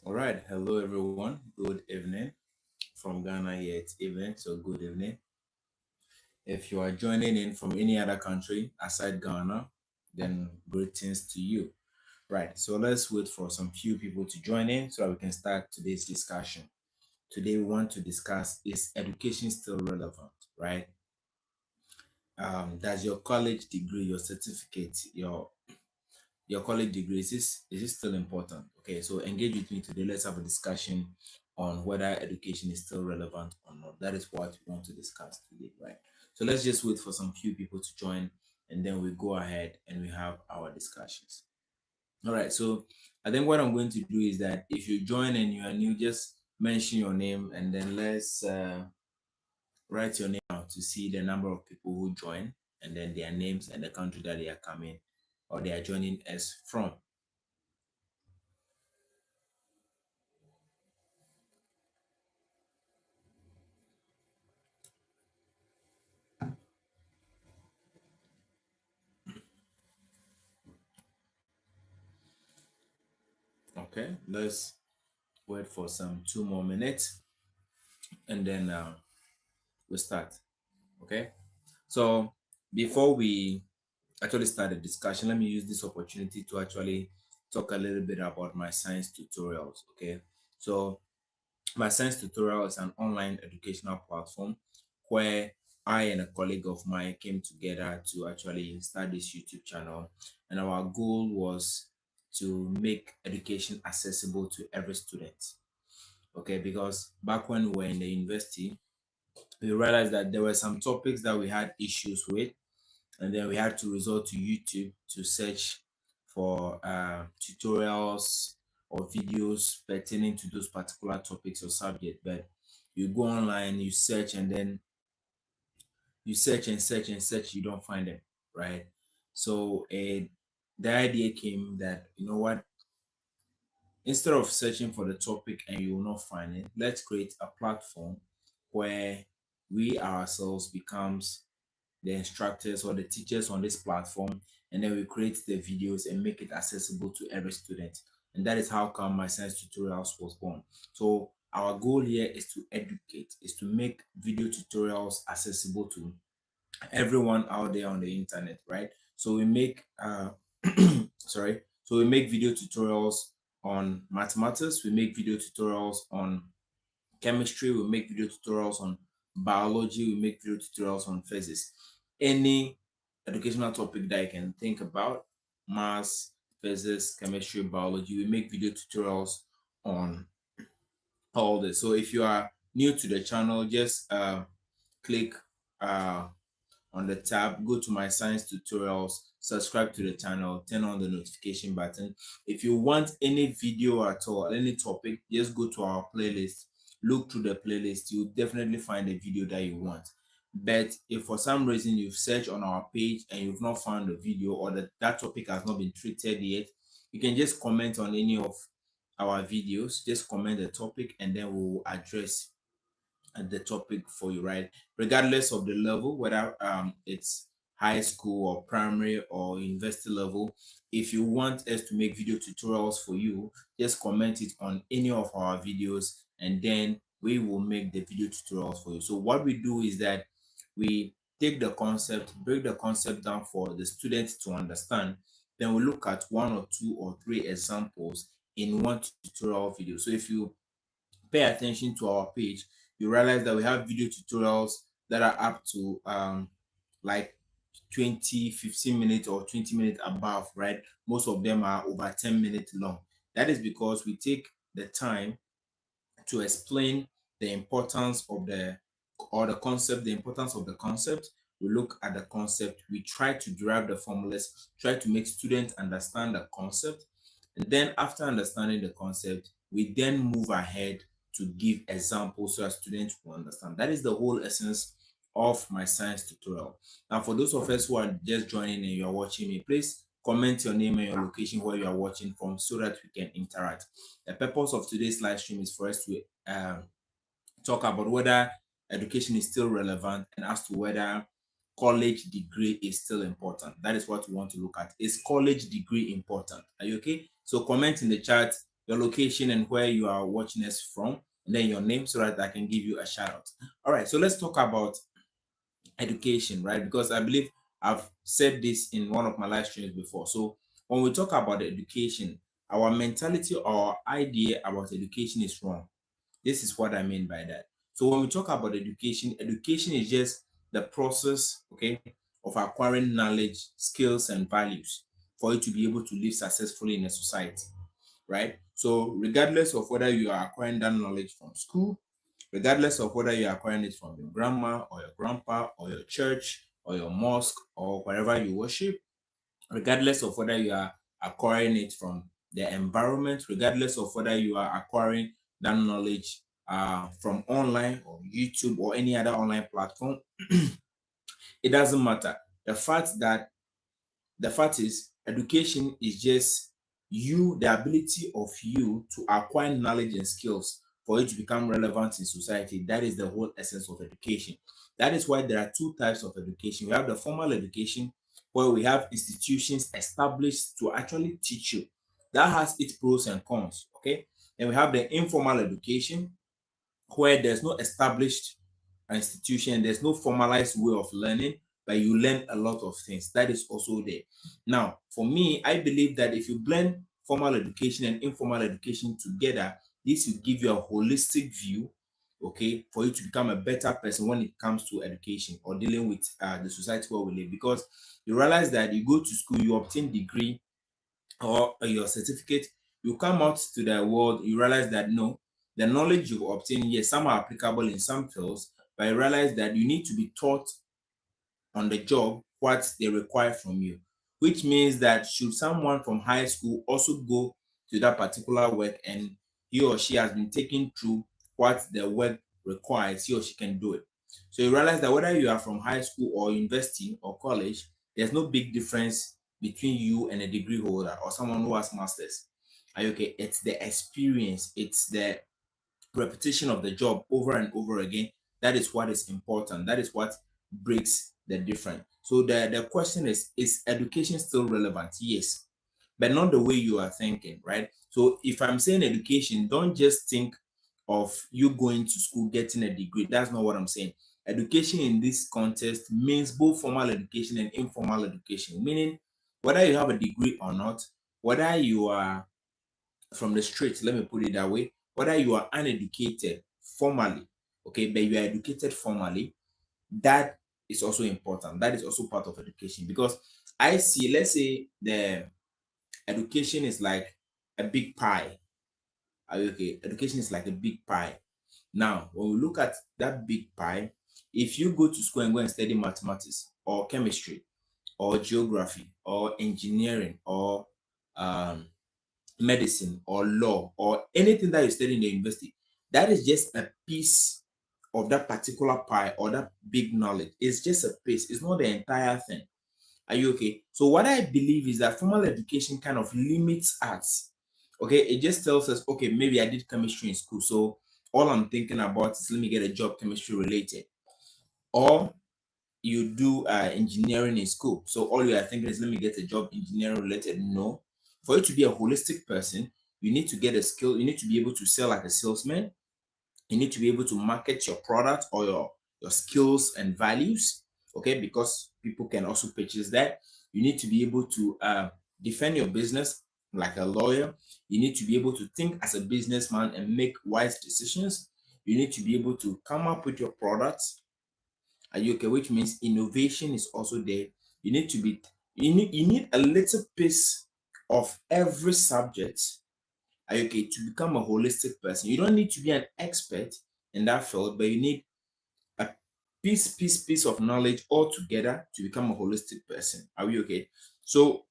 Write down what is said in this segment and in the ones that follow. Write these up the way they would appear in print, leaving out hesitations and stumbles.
All right. Hello, everyone. Good evening. From Ghana here, it's evening, so good evening. If you are joining in from any other country aside Ghana, then greetings to you. Right. So let's wait for some few people to join in so that we can start today's discussion. Today, we want to discuss is education still relevant, right? Does your college degree, your certificate, your college degree is it still important? Okay, so engage with me today. Let's have a discussion on whether education is still relevant or not. That is what we want to discuss today, right? So let's just wait for some few people to join, and then we go ahead and we have our discussions. All right. So I think what I'm going to do is that if you join and you are new, just mention your name, and then let's write your name out to see the number of people who join, and then their names and the country that they are coming or they are joining us from. Okay, let's wait for some 2 more minutes and then we start. Okay, so before we actually start the discussion, let me use this opportunity to actually talk a little bit about my science tutorials. Okay, so my science tutorial is an online educational platform where I and a colleague of mine came together to actually start this YouTube channel, and our goal was to make education accessible to every student. Okay, because back when we were in the university, we realized that there were some topics that we had issues with, and then we had to resort to YouTube to search for tutorials or videos pertaining to those particular topics or subject. But you go online, you search, and then you search and search and search, you don't find them, right? So the idea came that, you know what, instead of searching for the topic and you will not find it, let's create a platform where we ourselves becomes the instructors or the teachers on this platform, and then we create the videos and make it accessible to every student. And that is how come my science tutorials was born. So our goal here is to educate, is to make video tutorials accessible to everyone out there on the internet, right? So we make sorry, so we make video tutorials on mathematics, we make video tutorials on chemistry, we make video tutorials on biology, we make video tutorials on physics. Any educational topic that you can think about, maths, physics, chemistry, biology, we make video tutorials on all this. So if you are new to the channel, just click uh, on the tab, go to my science tutorials, subscribe to the channel, turn on the notification button. If you want any video at all, any topic, just go to our playlist, look through the playlist, you'll definitely find the video that you want. But if for some reason you've searched on our page and you've not found the video, or that topic has not been treated yet, you can just comment on any of our videos, just comment the topic, and then we'll address the topic for you, right? Regardless of the level, whether it's high school or primary or university level, if you want us to make video tutorials for you, just comment it on any of our videos, and then we will make the video tutorials for you. So what we do is that we take the concept, break the concept down for the students to understand. Then we look at one or two or three examples in one tutorial video. So if you pay attention to our page, you realize that we have video tutorials that are up to like 20, 15 minutes or 20 minutes above, right? Most of them are over 10 minutes long. That is because we take the time to explain the importance of the concept, the importance of the concept. We look at the concept, we try to derive the formulas, try to make students understand the concept. And then after understanding the concept, we then move ahead to give examples so that students will understand. That is the whole essence of my science tutorial. Now, for those of us who are just joining and you're watching me, please comment your name and your location where you are watching from so that we can interact. The purpose of today's live stream is for us to talk about whether education is still relevant and as to whether college degree is still important. That is what we want to look at. Is college degree important? Are you okay? So comment in the chat your location and where you are watching us from, and then your name so that I can give you a shout out. All right, so let's talk about education, right? Because I believe I've said this in one of my live streams before. So when we talk about education, our mentality or idea about education is wrong. This is what I mean by that. So when we talk about education, education is just the process, okay, of acquiring knowledge, skills, and values for you to be able to live successfully in a society, right? So regardless of whether you are acquiring that knowledge from school, regardless of whether you are acquiring it from your grandma or your grandpa or your church or your mosque or wherever you worship, regardless of whether you are acquiring it from the environment, regardless of whether you are acquiring that knowledge from online or YouTube or any other online platform, it doesn't matter. The fact is, education is just you, the ability of you to acquire knowledge and skills for you to become relevant in society. That is the whole essence of education. That is why there are two types of education. We have the formal education, where we have institutions established to actually teach you. That has its pros and cons. Okay. And we have the informal education, where there's no established institution, there's no formalized way of learning, but you learn a lot of things. That is also there. Now, for me, I believe that if you blend formal education and informal education together, this will give you a holistic view, okay, for you to become a better person when it comes to education or dealing with the society where we live. Because you realize that you go to school, you obtain degree or your certificate, you come out to the world, you realize that no, the knowledge you obtain, yes, some are applicable in some fields, but you realize that you need to be taught on the job what they require from you, which means that should someone from high school also go to that particular work and he or she has been taken through what the work requires, he or she can do it. So you realize that whether you are from high school or university or college, there's no big difference between you and a degree holder or someone who has masters. Are you okay? It's the experience, it's the repetition of the job over and over again. That is what is important. That is what breaks the difference. So the question is education still relevant? Yes, but not the way you are thinking, right? So if I'm saying education, don't just think of you going to school, getting a degree. That's not what I'm saying. Education in this context means both formal education and informal education, meaning whether you have a degree or not, whether you are from the streets, let me put it that way, whether you are uneducated formally, okay, but you are educated formally, that is also important. That is also part of education. Because I see, let's say the education is like a big pie. Are you okay? Education is like a big pie. Now, when we look at that big pie, if you go to school and go and study mathematics or chemistry or geography or engineering or um, medicine or law or anything that you study in the university, that is just a piece of that particular pie or that big knowledge. It's just a piece, it's not the entire thing. Are you okay? So what I believe is that formal education kind of limits us. Okay, it just tells us, okay, maybe I did chemistry in school, so all I'm thinking about is let me get a job chemistry related. Or you do engineering in school, so all you are thinking is let me get a job engineering related. No, for you to be a holistic person, you need to get a skill. You need to be able to sell like a salesman. You need to be able to market your product or your skills and values, okay, because people can also purchase that. You need to be able to defend your business like a lawyer. You need to be able to think as a businessman and make wise decisions. You need to be able to come up with your products. Are you okay? Which means innovation is also there. You need to be you need a little piece of every subject. Are you okay? To become a holistic person. You don't need to be an expert in that field, but you need a piece of knowledge altogether to become a holistic person. Are we okay? So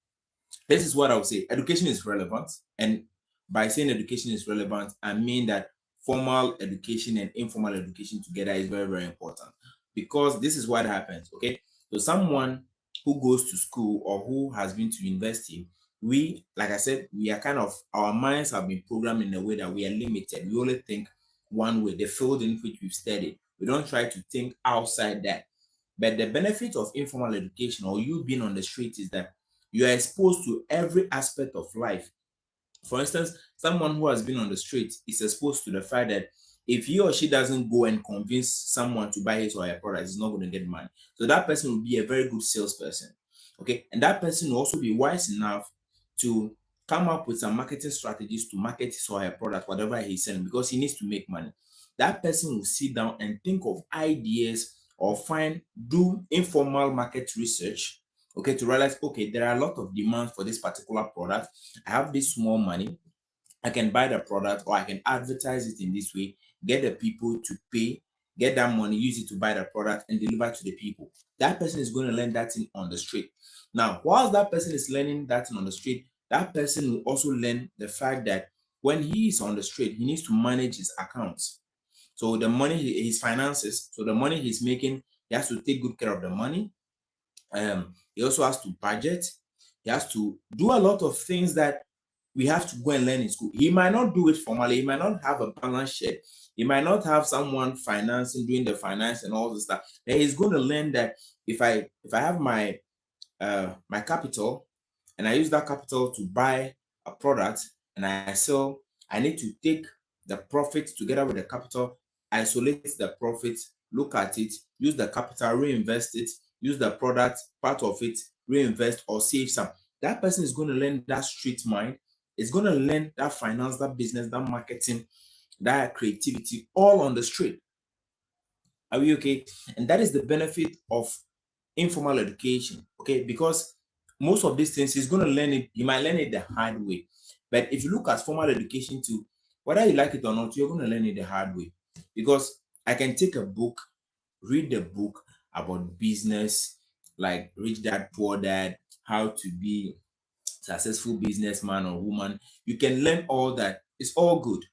this is what I would say. Education is relevant. And by saying education is relevant, I mean that formal education and informal education together is very, very important. Because this is what happens. Okay. So someone who goes to school or who has been to university, we, like I said, we are kind of, our minds have been programmed in a way that we are limited. We only think one way, the field in which we've studied. We don't try to think outside that. But the benefit of informal education or you being on the street is that you are exposed to every aspect of life For instance, someone who has been on the street is exposed to the fact that if he or she doesn't go and convince someone to buy his or her product, he's not going to get money. So that person will be a very good salesperson. Okay. And that person will also be wise enough to come up with some marketing strategies to market his or her product, whatever he's selling, because he needs to make money. That person will sit down and think of ideas or do informal market research, okay, to realize, okay, there are a lot of demands for this particular product. I have this small money. I can buy the product or I can advertise it in this way, get the people to pay, get that money, use it to buy the product and deliver to the people. That person is going to learn that thing on the street. Now, whilst that person is learning that thing on the street, that person will also learn the fact that when he is on the street, he needs to manage his accounts. So the money, his finances, so the money he's making, he has to take good care of the money. He also has to budget. He has to do a lot of things that we have to go and learn in school. He might not do it formally. He might not have a balance sheet. He might not have someone financing, doing the finance and all this stuff. But he's going to learn that if I have my capital and I use that capital to buy a product and I sell, I need to take the profit together with the capital, isolate the profit, look at it, use the capital, reinvest it, use the product, part of it, reinvest or save some. That person is going to learn that street mind. Is going to learn that finance, that business, that marketing, that creativity all on the street. Are we okay? And that is the benefit of informal education, okay? Because most of these things he's going to learn it, he might learn it the hard way. But if you look at formal education too, whether you like it or not, you're going to learn it the hard way. Because I can take a book, read the book about business, like Rich Dad Poor Dad, how to be successful businessman or woman. You can learn all that. It's all good.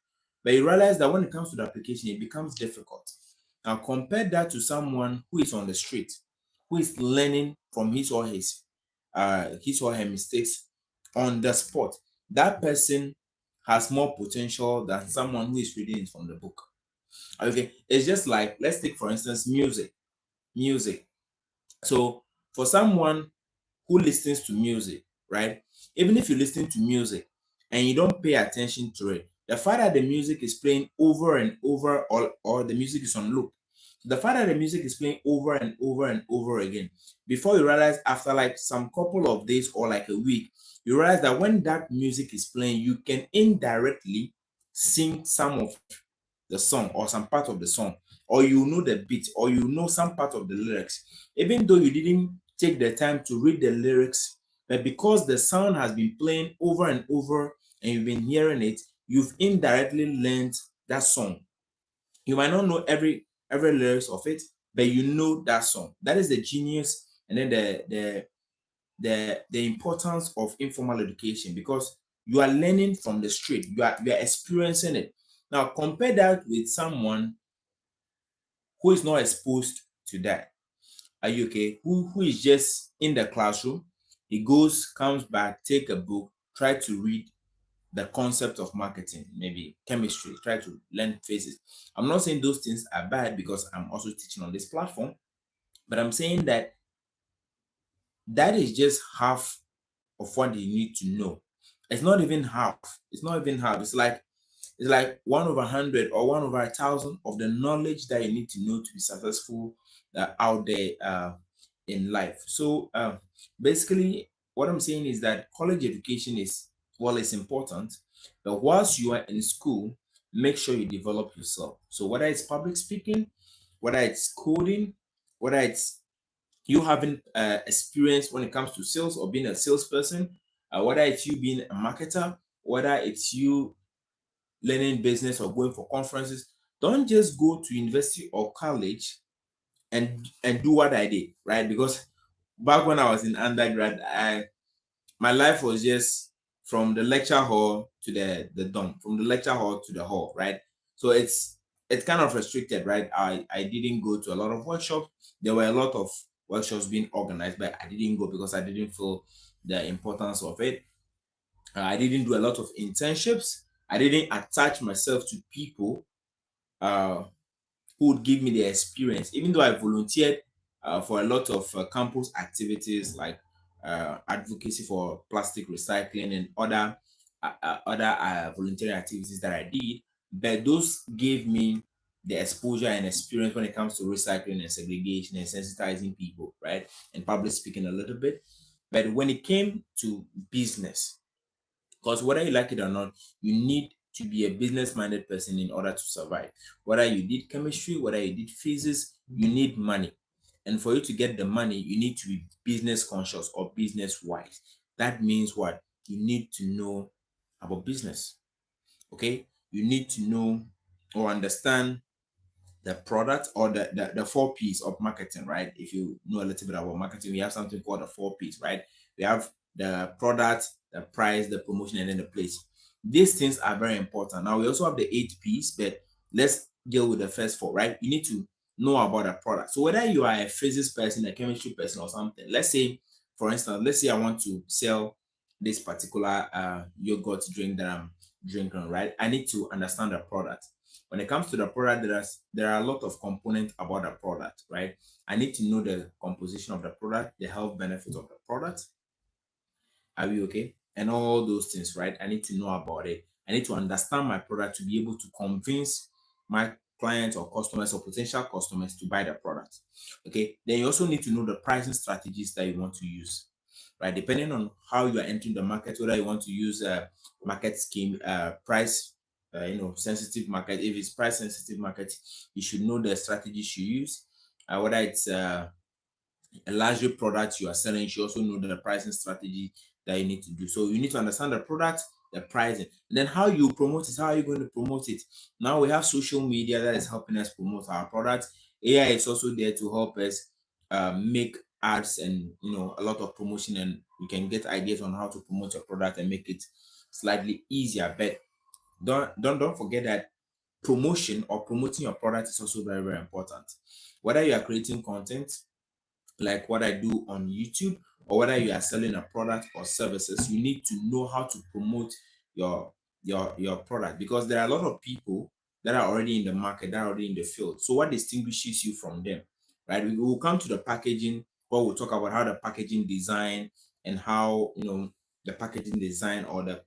But you realize that when it comes to the application, it becomes difficult. Now compare that to someone who is on the street, who is learning from his or her mistakes on the spot. That person has more potential than someone who is reading it from the book. Okay, it's just like, let's take for instance music. Music. So for someone who listens to music, right? Even if you listen to music and you don't pay attention to it, the fact that the music is playing over and over, or the music is on loop, the fact that the music is playing over and over and over again, before you realize, after like some couple of days or like a week, you realize that when that music is playing, you can indirectly sing some of the song or some part of the song, or you know the beat, or you know some part of the lyrics, even though you didn't take the time to read the lyrics. But because the sound has been playing over and over and you've been hearing it, you've indirectly learned that song. You might not know every lyrics of it, but you know that song. That is the genius, and then the importance of informal education, because you are learning from the street, you are experiencing it. Now compare that with someone who is not exposed to that. Are you okay? Who is just in the classroom? He goes, comes back, take a book, try to read the concept of marketing, maybe chemistry, try to learn phases. I'm not saying those things are bad because I'm also teaching on this platform, but I'm saying that that is just half of what they need to know. It's not even half. It's not even half. It's like 1/100 or 1/1,000 of the knowledge that you need to know to be successful out there in life. So basically, what I'm saying is that college education is, well, it's important, but whilst you are in school, make sure you develop yourself. So whether it's public speaking, whether it's coding, whether it's you having experience when it comes to sales or being a salesperson, whether it's you being a marketer, whether it's you learning business or going for conferences, don't just go to university or college and do what I did, right? Because back when I was in undergrad, my life was just from the lecture hall to the dorm, from the lecture hall to the hall, right? So it's kind of restricted, right? I didn't go to a lot of workshops. There were a lot of workshops being organized, but I didn't go because I didn't feel the importance of it. I didn't do a lot of internships. I didn't attach myself to people uh, who would give me the experience, even though I volunteered for a lot of campus activities like advocacy for plastic recycling and other other voluntary activities that I did, but those gave me the exposure and experience when it comes to recycling and segregation and sensitizing people, right? And public speaking a little bit. But when it came to business, because whether you like it or not, you need to be a business minded person in order to survive. Whether you did chemistry, whether you did physics, you need money. And for you to get the money, you need to be business conscious or business wise. That means what? You need to know about business. Okay? You need to know or understand the product or the four P's of marketing, right? If you know a little bit about marketing, we have something called the four P's, right? We have the product, the price, the promotion, and then the place. These things are very important. Now we also have the eight P's, but let's deal with the first four, right? You need to know about the product. So whether you are a physics person, a chemistry person, or something, let's say, for instance, let's say I want to sell this particular yogurt drink that I'm drinking, right? I need to understand the product. When it comes to the product, there are a lot of components about the product, right? I need to know the composition of the product, the health benefits of the product. Are we okay? And all those things, right? I need to know about it. I need to understand my product to be able to convince my clients or customers or potential customers to buy the product. Okay. Then you also need to know the pricing strategies that you want to use, right? Depending on how you are entering the market, whether you want to use a market scheme, price, sensitive market. If it's price sensitive market, you should know the strategies you use. Whether it's a luxury product you are selling, you should also know the pricing strategy that you need to do. So you need to understand the product, the pricing, and then how you promote it. How are you going to promote it? Now we have social media that is helping us promote our product. AI is also there to help us make ads and a lot of promotion, and you can get ideas on how to promote your product and make it slightly easier. But don't forget that promotion or promoting your product is also very, very important. Whether you are creating content like what I do on YouTube, or whether you are selling a product or services, you need to know how to promote your your product, because there are a lot of people that are already in the market, that are already in the field. So what distinguishes you from them, right? We will come to the packaging, where we'll talk about how the packaging design and how the packaging design or the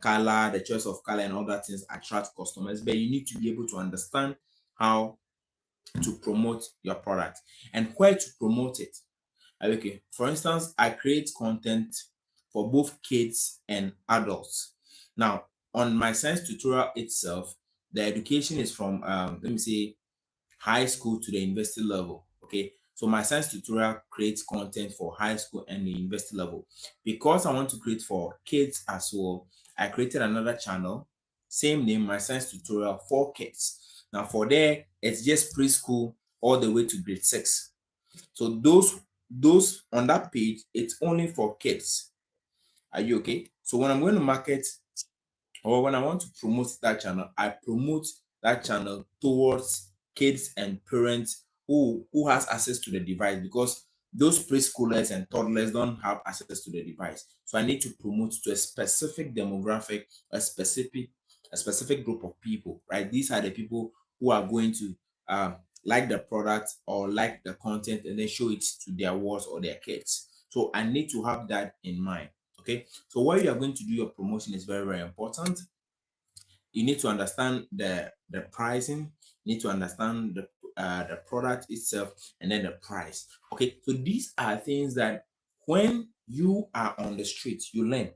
color, the choice of color and all that things attract customers. But you need to be able to understand how to promote your product and where to promote it. Okay, for instance, I create content for both kids and adults. Now, on my science tutorial itself, the education is from let me say high school to the university level. Okay, so my science tutorial creates content for high school and the university level. Because I want to create for kids as well, I created another channel, same name, my science tutorial for kids. Now for there, it's just preschool all the way to grade 6. So those on that page, it's only for kids. Are you okay? So when I'm going to market, or when I want to promote that channel, I promote that channel towards kids and parents who has access to the device, because those preschoolers and toddlers don't have access to the device. So I need to promote to a specific demographic, a specific group of people, right? These are the people who are going to like the product or like the content and then show it to their wards or their kids. So I need to have that in mind. Okay, so where you are going to do your promotion is very, very important. You need to understand the pricing. You need to understand the product itself, and then the price. Okay, so these are things that when you are on the street you learn.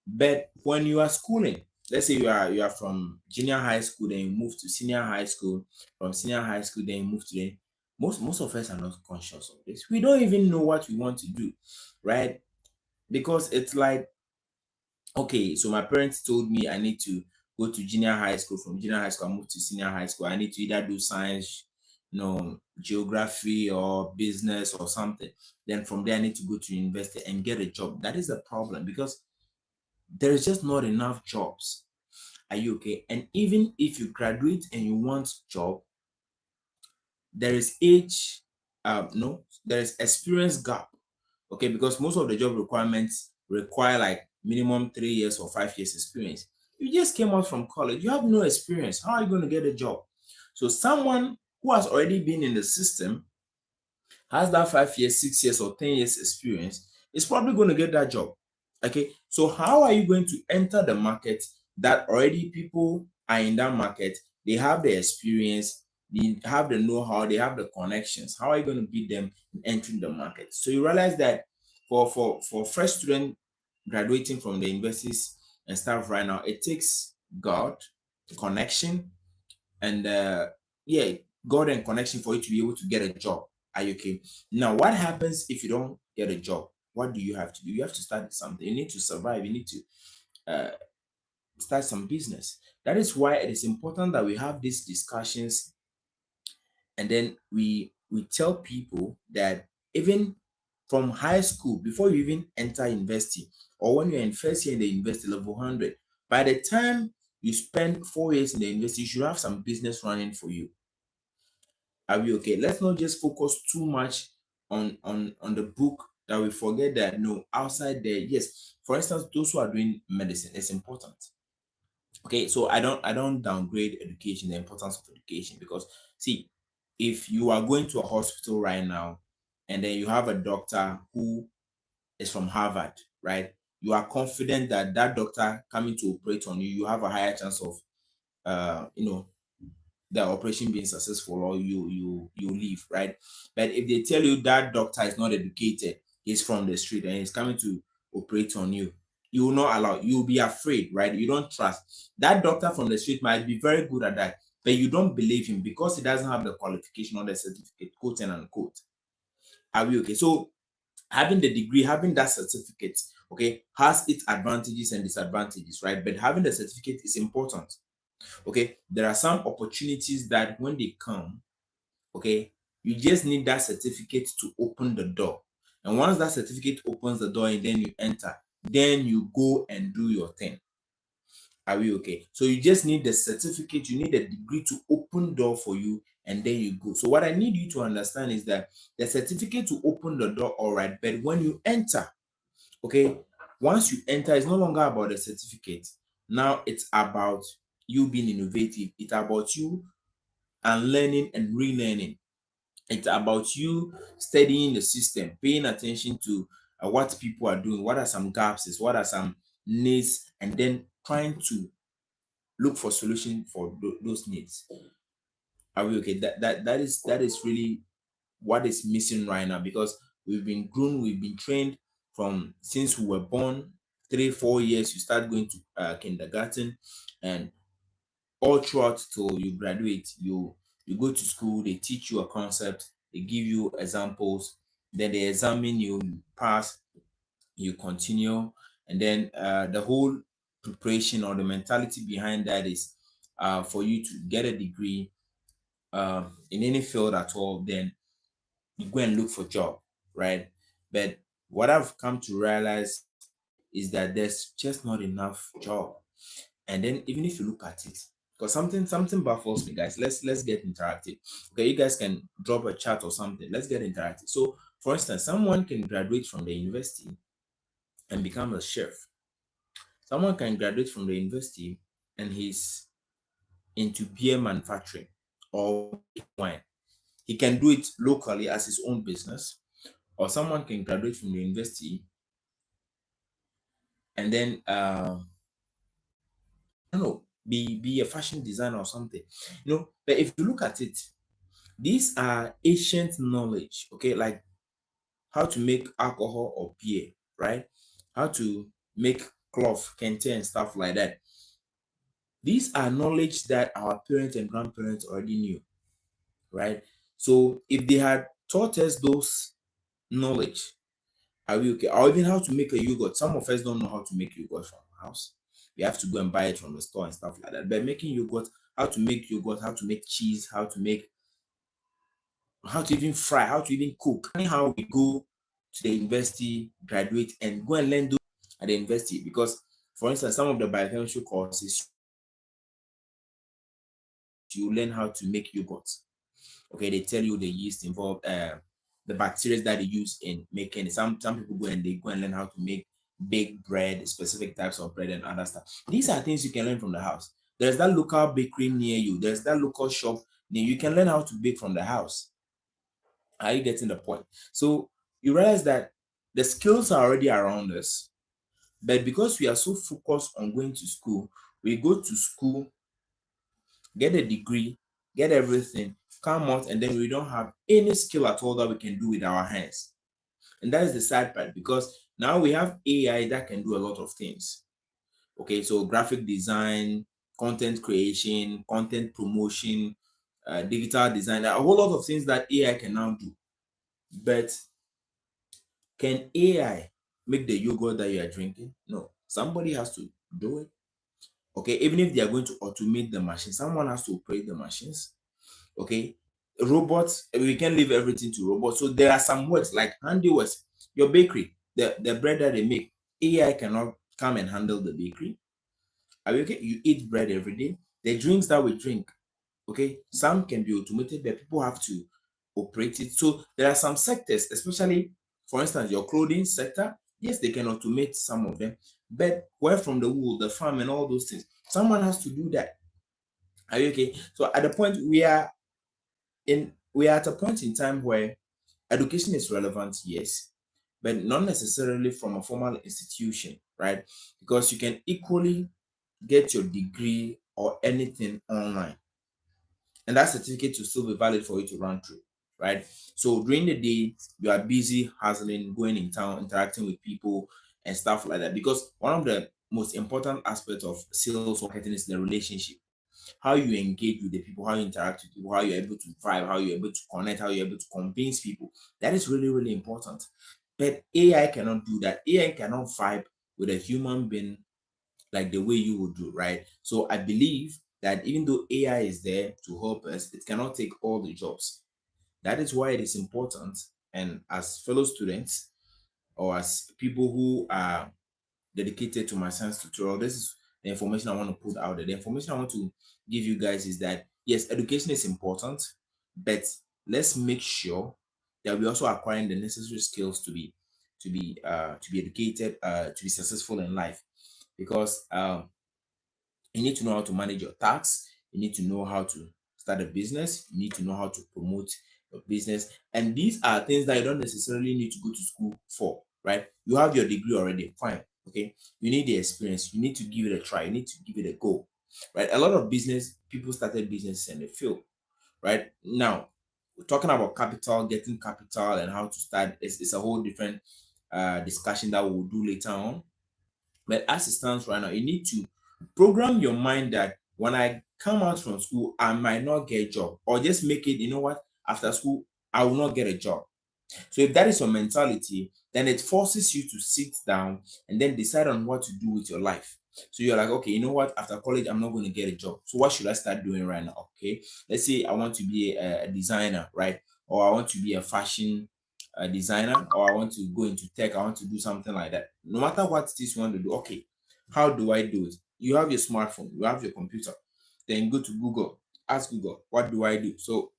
But when you are schooling, let's say you are from junior high school, then you move to senior high school. From senior high school, then you move to the most of us are not conscious of this. We don't even know what we want to do, right? Because it's like, okay, so my parents told me I need to go to junior high school. From junior high school, I moved to senior high school. I need to either do science, geography or business or something. Then from there, I need to go to university and get a job. That is the problem, because there is just not enough jobs. Are you okay? And even if you graduate and you want job, there is age, no, there is experience gap. Okay, because most of the job requirements require like minimum 3 years or 5 years experience. You just came out from college, you have no experience. How are you going to get a job? So someone who has already been in the system, has that 5 years, 6 years, or 10 years experience, is probably going to get that job. Okay, so how are you going to enter the market that already people are in that market? They have the experience, they have the know-how, they have the connections. How are you going to beat them in entering the market? So you realize that for fresh student graduating from the universities and stuff right now, it takes God, connection, and yeah, God and connection for you to be able to get a job. Are you okay? Now, what happens if you don't get a job? What do you have to do? You have to start something. You need to survive. You need to uh, start some business. That is why it is important that we have these discussions, and then we tell people that even from high school, before you even enter university, or when you're in first year in the university level 100, by the time you spend 4 years in the university, you should have some business running for you. Are we okay? Let's not just focus too much on the book that we forget that no, outside there, yes. For instance, those who are doing medicine, it's important. Okay, so I don't downgrade education, the importance of education, because see, if you are going to a hospital right now and then you have a doctor who is from Harvard, right? You are confident that that doctor coming to operate on you, you have a higher chance of you know, the operation being successful, or you leave, right? But if they tell you that doctor is not educated, he's from the street and he's coming to operate on you, you will not allow, you'll be afraid, right? You don't trust. That doctor from the street might be very good at that, but you don't believe him because he doesn't have the qualification or the certificate, quote and unquote. Are we okay? So having the degree, having that certificate, okay, has its advantages and disadvantages, right? But having the certificate is important. Okay, there are some opportunities that when they come, okay, you just need that certificate to open the door. And once that certificate opens the door and then you enter, then you go and do your thing. Are we okay? So you just need the certificate, you need a degree to open door for you, and then you go. So what I need you to understand is that the certificate to open the door, all right, but when you enter, okay, once you enter, it's no longer about the certificate. Now it's about you being innovative. It's about you and learning and relearning. It's about you studying the system, paying attention to what people are doing, what are some gaps, what are some needs, and then trying to look for solution for those needs. Are we okay? That is really what is missing right now, because we've been groomed, we've been trained from since we were born. 3 4 years you start going to kindergarten, and all throughout till you graduate, you go to school, they teach you a concept, they give you examples, then they examine you, you pass, you continue, and then the whole preparation or the mentality behind that is for you to get a degree in any field at all, then you go and look for job, right? But what I've come to realize is that there's just not enough job. And then even if you look at it, because something baffles me, guys. Let's get interactive. Okay, you guys can drop a chat or something. Let's get interactive. So, for instance, someone can graduate from the university and become a chef. Someone can graduate from the university and he's into beer manufacturing or making wine. He can do it locally as his own business, or someone can graduate from the university and then I don't know, be a fashion designer or something. But if you look at it, these are ancient knowledge, okay, like how to make alcohol or beer, right? How to make cloth, kente, and stuff like that. These are knowledge that our parents and grandparents already knew, right? So if they had taught us those knowledge, are we okay? Or even how to make a yogurt. Some of us don't know how to make yogurt from house. We have to go and buy it from the store and stuff like that. But making yogurt, how to make yogurt, how to make cheese, how to even fry, how to even cook. How we go to the university, graduate, and go and learn those at the university. Because, for instance, some of the biochemistry courses, you learn how to make yogurt. Okay, they tell you the yeast involved, the bacteria that they use in making it. Some people go and learn how to make bake bread, specific types of bread and other stuff. These are things you can learn from the house. There's that local bakery near you. There's that local shop near you. You can learn how to bake from the house. Are you getting the point? So you realize that the skills are already around us. But because we are so focused on going to school, we go to school, get a degree, get everything, come out, and then we don't have any skill at all that we can do with our hands. And that is the sad part, because now we have AI that can do a lot of things. Okay, so graphic design, content creation, content promotion, digital design, a whole lot of things that AI can now do. But can AI make the yogurt that you are drinking? No, somebody has to do it. Okay, even if they are going to automate the machine, someone has to operate the machines. Okay, robots, we can leave everything to robots. So there are some works like handiworks, your bakery, the bread that they make, AI cannot come and handle the bakery. Are you okay? You eat bread every day. The drinks that we drink, okay, some can be automated, but people have to operate it. So there are some sectors, especially for instance, your clothing sector. Yes, they can automate some of them, but where from the wool, the farm, and all those things, someone has to do that. Are you okay? So at the point we are at a point in time where education is relevant, yes, but not necessarily from a formal institution, right? Because you can equally get your degree or anything online, and that certificate will still be valid for you to run through, right? So during the day, you are busy hustling, going in town, interacting with people and stuff like that. Because one of the most important aspects of sales or marketing is the relationship. How you engage with the people, how you interact with people, how you're able to vibe, how you're able to connect, how you're able to convince people. That is really, really important. But AI cannot do that. AI cannot vibe with a human being like the way you would do, right? So I believe that even though AI is there to help us, it cannot take all the jobs. That is why it is important. And as fellow students, or as people who are dedicated to my science tutorial, this is the information I want to put out there. The information I want to give you guys is that yes, education is important, but let's make sure that we also acquiring the necessary skills to be educated, to be successful in life. Because you need to know how to manage your tax. You need to know how to start a business. You need to know how to promote your business. And these are things that you don't necessarily need to go to school for, right? You have your degree already, fine. Okay. You need the experience. You need to give it a try. You need to give it a go, right? A lot of business people started businesses and they fail, right? Now, we're talking about capital, getting capital, and how to start. It's a whole different discussion that we'll do later on. But as it stands right now, you need to program your mind that when I come out from school, I might not get a job, or just make it, you know what, after school, I will not get a job. So if that is your mentality, then it forces you to sit down and then decide on what to do with your life. So you're like, okay, you know what? After college, I'm not going to get a job. So what should I start doing right now? Okay, let's say I want to be a designer, right? Or I want to be a fashion designer, or I want to go into tech. I want to do something like that. No matter what it is you want to do, okay, how do I do it? You have your smartphone, you have your computer. Then go to Google, ask Google, what do I do? So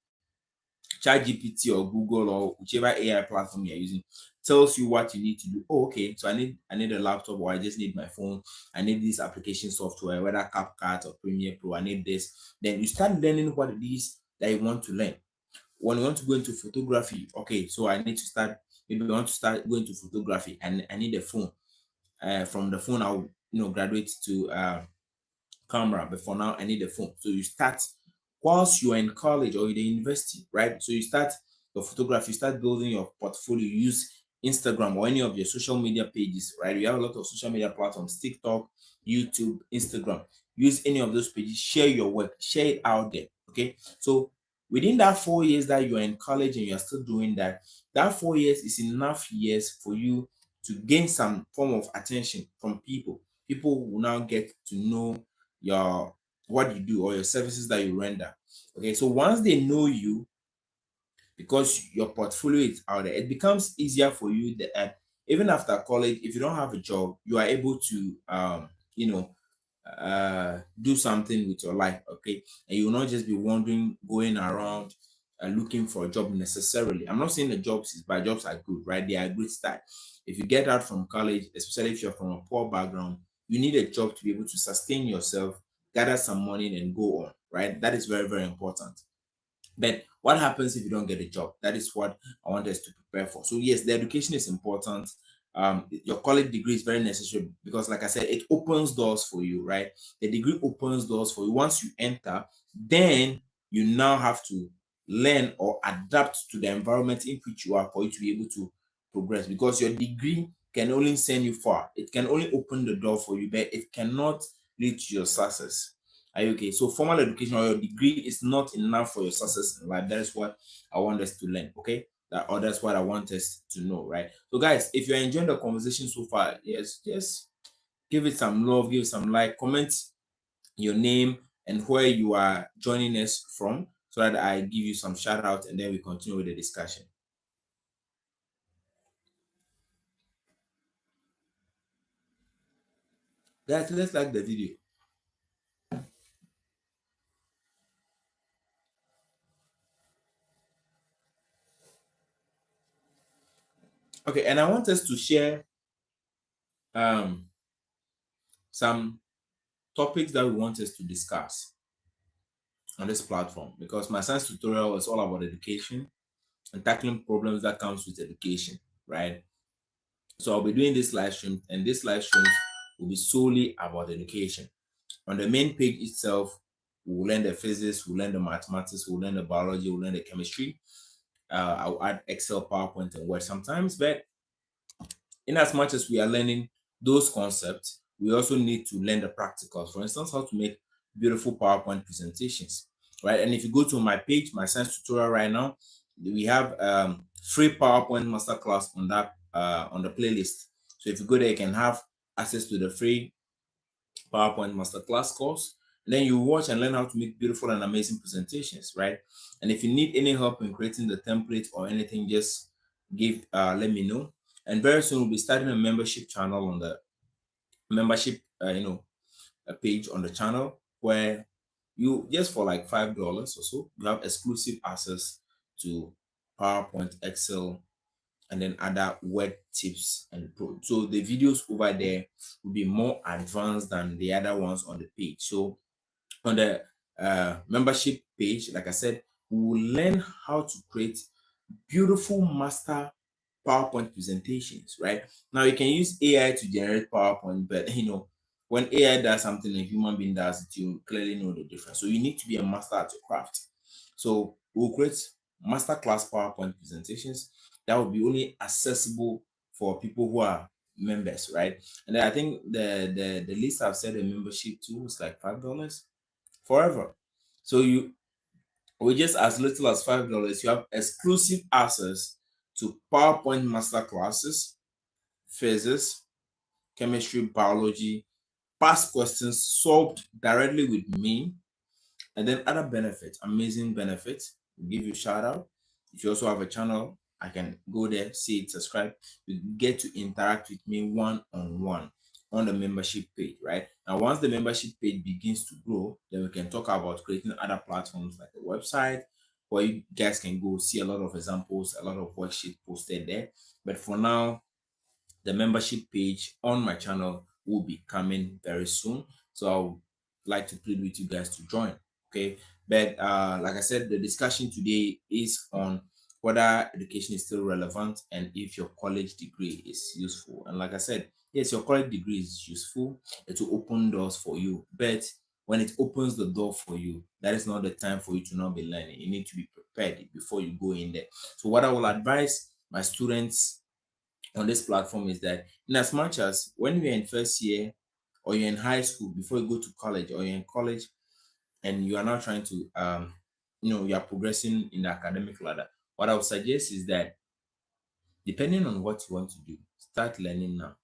ChatGPT or Google or whichever AI platform you're using tells you what you need to do. Oh, okay. So I need a laptop, or I just need my phone. I need this application software, whether CapCut or Premiere Pro. I need this. Then you start learning what it is that you want to learn. When you want to go into photography, okay, so I need to start. Maybe I want to start going to photography, and I need a phone. From the phone, I'll graduate to camera, but for now I need a phone. So you start whilst you are in college or in the university, right? So you start your photography, you start building your portfolio, you use Instagram or any of your social media pages, right? You have a lot of social media platforms, TikTok, YouTube, Instagram. Use any of those pages, share your work, share it out there. Okay. So within that 4 years that you are in college and you are still doing that, that 4 years is enough years for you to gain some form of attention from people. People will now get to know your what you do or your services that you render. Okay, so once they know you, because your portfolio is out there, it becomes easier for you that even after college, if you don't have a job, you are able to you know do something with your life. Okay, and you will not just be wandering, going around looking for a job necessarily. I'm not saying the jobs is bad. Jobs are good, right? They are a great start. If you get out from college, especially if you're from a poor background, you need a job to be able to sustain yourself, gather some money, and go on, right? That is very, very important. But what happens if you don't get a job? That is what I want us to prepare for. So yes, the education is important, your college degree is very necessary because, like I said, it opens doors for you, right? The degree opens doors for you. Once you enter, then you now have to learn or adapt to the environment in which you are for you to be able to progress, because your degree can only send you far. It can only open the door for you, but it cannot lead to your success. Are you okay? So formal education or your degree is not enough for your success in life. That is what I want us to learn. Okay. Or that's what I want us to know, right? So, guys, if you're enjoying the conversation so far, yes, just give it some love, give it some like, comment your name and where you are joining us from, so that I give you some shout out and then we continue with the discussion. Guys, let's like the video. Okay, and I want us to share um some topics that we want us to discuss on this platform, because my science tutorial is all about education and tackling problems that comes with education, right? So I'll be doing this live stream, and this live stream will be solely about education. On the main page itself, we'll learn the physics, we'll learn the mathematics, we'll learn the biology, we'll learn the chemistry. I'll add Excel, PowerPoint, and Word sometimes, but in as much as we are learning those concepts, we also need to learn the practicals. For instance, how to make beautiful PowerPoint presentations, right? And if you go to my page, my science tutorial right now, we have free PowerPoint masterclass on that on the playlist. So if you go there, you can have access to the free PowerPoint masterclass course. And then you watch and learn how to make beautiful and amazing presentations, right? And if you need any help in creating the template or anything, just let me know. And very soon we'll be starting a membership channel on the membership, a page on the channel where you just for like $5 or so, you have exclusive access to PowerPoint, Excel, and then other word tips and pro. So the videos over there will be more advanced than the other ones on the page. So on the membership page, like I said, we will learn how to create beautiful master PowerPoint presentations, right? Now you can use AI to generate PowerPoint, but when AI does something a human being does it, you clearly know the difference. So you need to be a master at your craft. So we'll create masterclass PowerPoint presentations that will be only accessible for people who are members, right? And then I think the least I've said the membership to is like $5 forever. So you with just as little as $5, you have exclusive access to PowerPoint masterclasses, physics, chemistry, biology, past questions solved directly with me, and then other benefits, amazing benefits. We'll give you a shout out. If you also have a channel, I can go there, see it, subscribe. You get to interact with me one on one on the membership page, right? Now, once the membership page begins to grow, then we can talk about creating other platforms like the website, where you guys can go see a lot of examples, a lot of worksheets posted there. But for now, the membership page on my channel will be coming very soon. So I would like to plead with you guys to join. Okay. But like I said, the discussion today is on whether education is still relevant and if your college degree is useful. And like I said, yes, your college degree is useful. It will open doors for you. But when it opens the door for you, that is not the time for you to not be learning. You need to be prepared before you go in there. So what I will advise my students on this platform is that in as much as when you're in first year or you're in high school before you go to college, or you're in college and you are now trying to you are progressing in the academic ladder, what I would suggest is that depending on what you want to do, start learning now.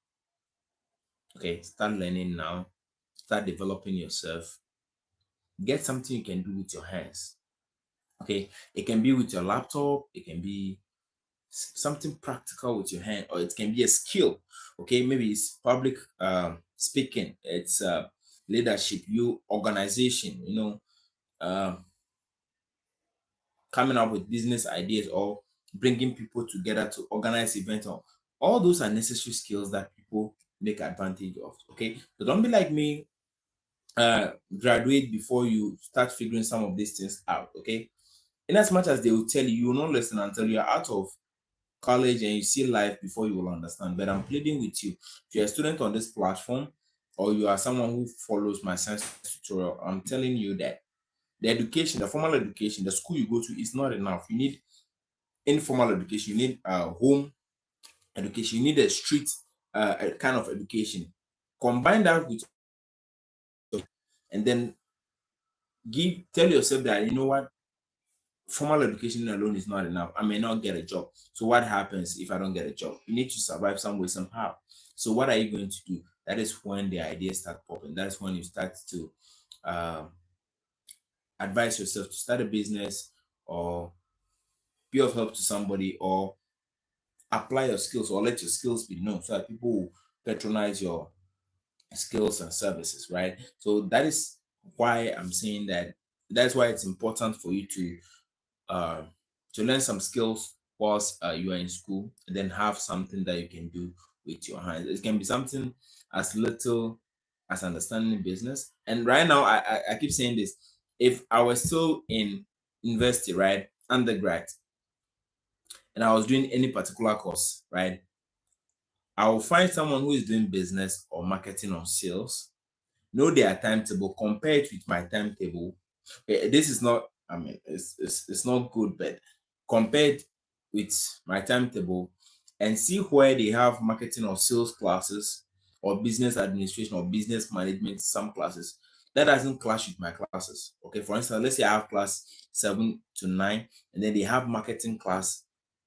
Okay, start learning now, start developing yourself, get something you can do with your hands. Okay, it can be with your laptop, it can be something practical with your hand, or it can be a skill. Okay, maybe it's public speaking, it's leadership, you organization, um, coming up with business ideas, or bringing people together to organize events. Or all those are necessary skills that people make advantage of. Okay, so don't be like me, graduate before you start figuring some of these things out. Okay, in as much as they will tell you, you will not listen until you're out of college and you see life before you will understand. But I'm pleading with you, if you're a student on this platform or you are someone who follows my science tutorial, I'm telling you that the education, the formal education, the school you go to is not enough. You need informal education, you need home education, you need a street kind of education. Combine that with, and then tell yourself that, you know what, formal education alone is not enough. I may not get a job. So what happens if I don't get a job? You need to survive some way, somehow. So what are you going to do? That is when the ideas start popping. That's when you start to uh, advise yourself to start a business or be of help to somebody or apply your skills or let your skills be known so that people will patronize your skills and services, right? So that is why I'm saying that that's why it's important for you uh, to learn some skills whilst you are in school, and then have something that you can do with your hands. It can be something as little as understanding business. And right now, I keep saying this: if I was still in university, right, undergrad, and I was doing any particular course, right, I will find someone who is doing business or marketing or sales, know their timetable, compare it with my timetable. This is not, I mean, it's not good, but compared with my timetable and see where they have marketing or sales classes or business administration or business management, some classes that doesn't clash with my classes. Okay, for instance, let's say I have class 7 to 9, and then they have marketing class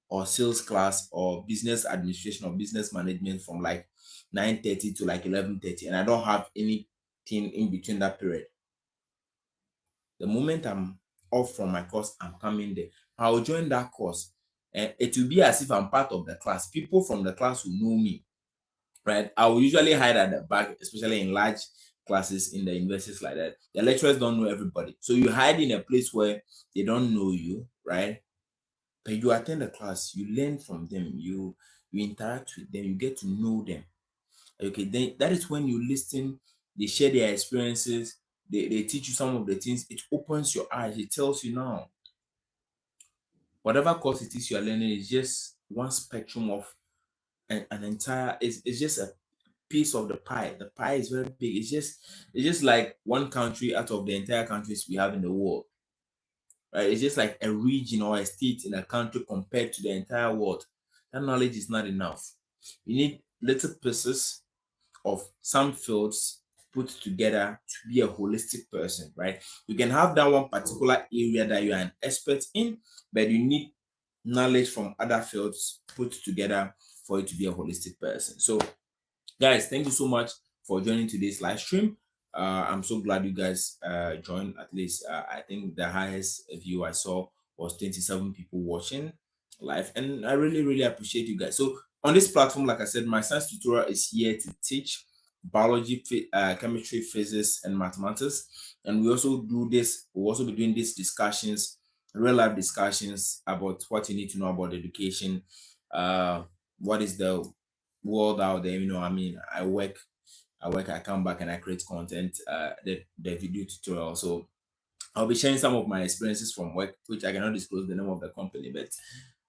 or sales class or business administration or business management from like 9:30 to like 11:30, and I don't have anything in between that period. The moment I'm off from my course, I'm coming there. I'll join that course. And it will be as if I'm part of the class. People from the class will know me, right? I will usually hide at the back, especially in large classes in the universities like that. The lecturers don't know everybody. So you hide in a place where they don't know you, right? But you attend the class, you learn from them, you interact with them, you get to know them. Okay, then that is when you listen, they share their experiences, they teach you some of the things, it opens your eyes, it tells you now, whatever course it is you are learning is just one spectrum of an entire, it's just a piece of the pie. The pie is very big. It's just like one country out of the entire countries we have in the world. Right? It's just like a region or a state in a country compared to the entire world. That knowledge is not enough. You need little pieces of some fields put together to be a holistic person, right? You can have that one particular area that you are an expert in, but you need knowledge from other fields put together for you to be a holistic person. So, guys, thank you so much for joining today's live stream. I'm so glad you guys joined. At least I think the highest view I saw was 27 people watching live, and I really, really appreciate you guys. So on this platform, like I said, my science tutorial is here to teach biology, chemistry, physics, and mathematics. And we also do this. We'll also be doing these discussions, real life discussions about what you need to know about education. What is the world out there? I mean, I come back and I create content, the video tutorial. So I'll be sharing some of my experiences from work, which I cannot disclose the name of the company, but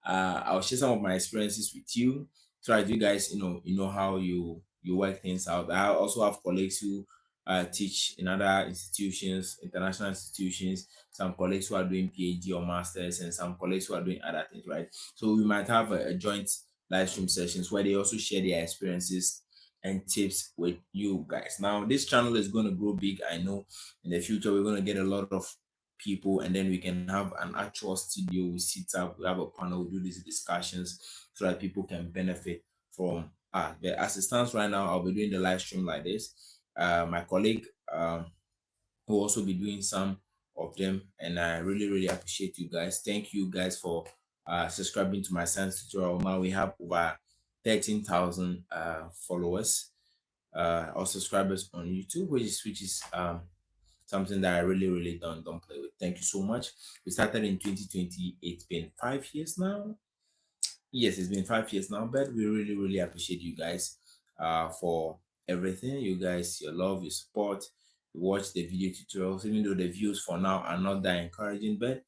I'll share some of my experiences with you so that you guys, you know how you work things out. I also have colleagues who teach in other institutions, international institutions. Some colleagues who are doing PhD or masters, and some colleagues who are doing other things, right? So we might have a joint live stream sessions where they also share their experiences and tips with you guys. Now, this channel is going to grow big. I know in the future we're going to get a lot of people, and then we can have an actual studio. We sit up, we have a panel, we do these discussions so that people can benefit from but as it stands right now, I'll be doing the live stream like this. My colleague will also be doing some of them, and I really, really appreciate you guys. Thank you guys for subscribing to my science tutorial. Now we have over 13,000 followers or subscribers on YouTube, which is something that I really, really don't play with. Thank you so much. We started in 2020. It's been 5 years now. Yes, it's been 5 years now, but we really, really appreciate you guys for everything. You guys, your love, your support. You watch the video tutorials, even though the views for now are not that encouraging, but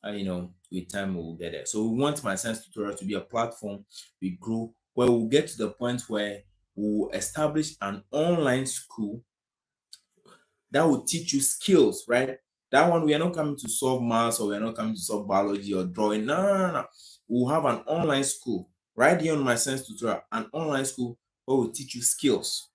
with time we will get there. So we want my science tutorial to be a platform we grow, where we'll get to the point where we'll establish an online school that will teach you skills, right? That one, we are not coming to solve maths, or we are not coming to solve biology or drawing. No, no, no, no. We'll have an online school right here on my science tutorial, an online school where we'll teach you skills,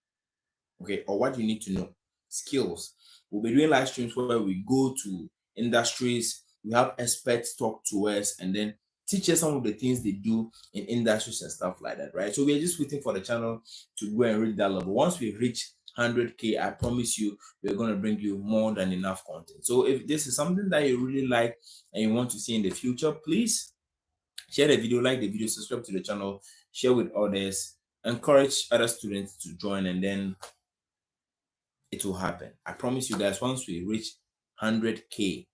okay, or what you need to know, skills. We'll be doing live streams where we go to industries, we have experts talk to us, and then teach us some of the things they do in industries and stuff like that, right? So we're just waiting for the channel to go and reach that level. Once we reach 100K, I promise you, we're going to bring you more than enough content. So if this is something that you really like and you want to see in the future, please share the video, like the video, subscribe to the channel, share with others, encourage other students to join, and then it will happen. I promise you guys, once we reach 100K,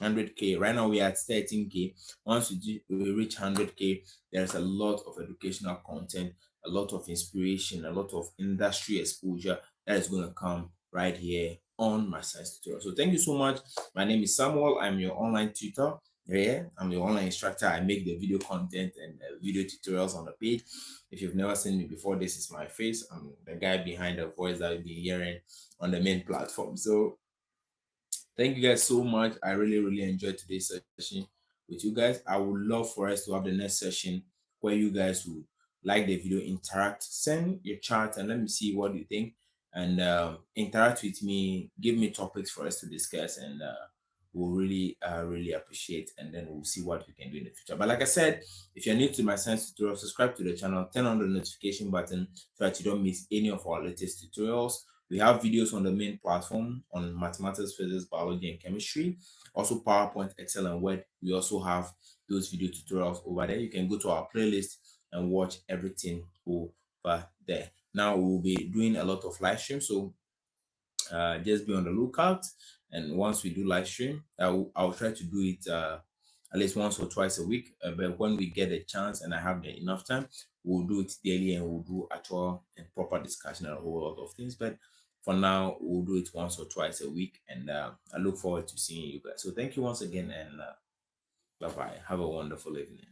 100K, right now we are at 13K. Once we reach 100K, there's a lot of educational content, a lot of inspiration, a lot of industry exposure that is going to come right here on my science tutorial. So thank you so much. My name is Samuel. I'm your online tutor. Yeah, I'm your online instructor. I make the video content and video tutorials on the page. If you've never seen me before, this is my face. I'm the guy behind the voice that you'll be hearing on the main platform. So thank you guys so much. I really, really enjoyed today's session with you guys. I would love for us to have the next session where you guys will like the video, interact, send your chat, and let me see what you think. And interact with me, give me topics for us to discuss, and we'll really, really appreciate. And then we'll see what we can do in the future. But like I said, if you're new to my science tutorial, subscribe to the channel, turn on the notification button so that you don't miss any of our latest tutorials. We have videos on the main platform on mathematics, physics, biology, and chemistry. Also, PowerPoint, Excel, and Word. We also have those video tutorials over there. You can go to our playlist and watch everything over there. Now, we'll be doing a lot of live streams, so just be on the lookout. And once we do live stream, I'll try to do it at least once or twice a week. But when we get a chance and I have enough time, we'll do it daily, and we'll do actual and proper discussion and a whole lot of things. But for now, we'll do it once or twice a week, and I look forward to seeing you guys. So thank you once again, and bye bye. Have a wonderful evening.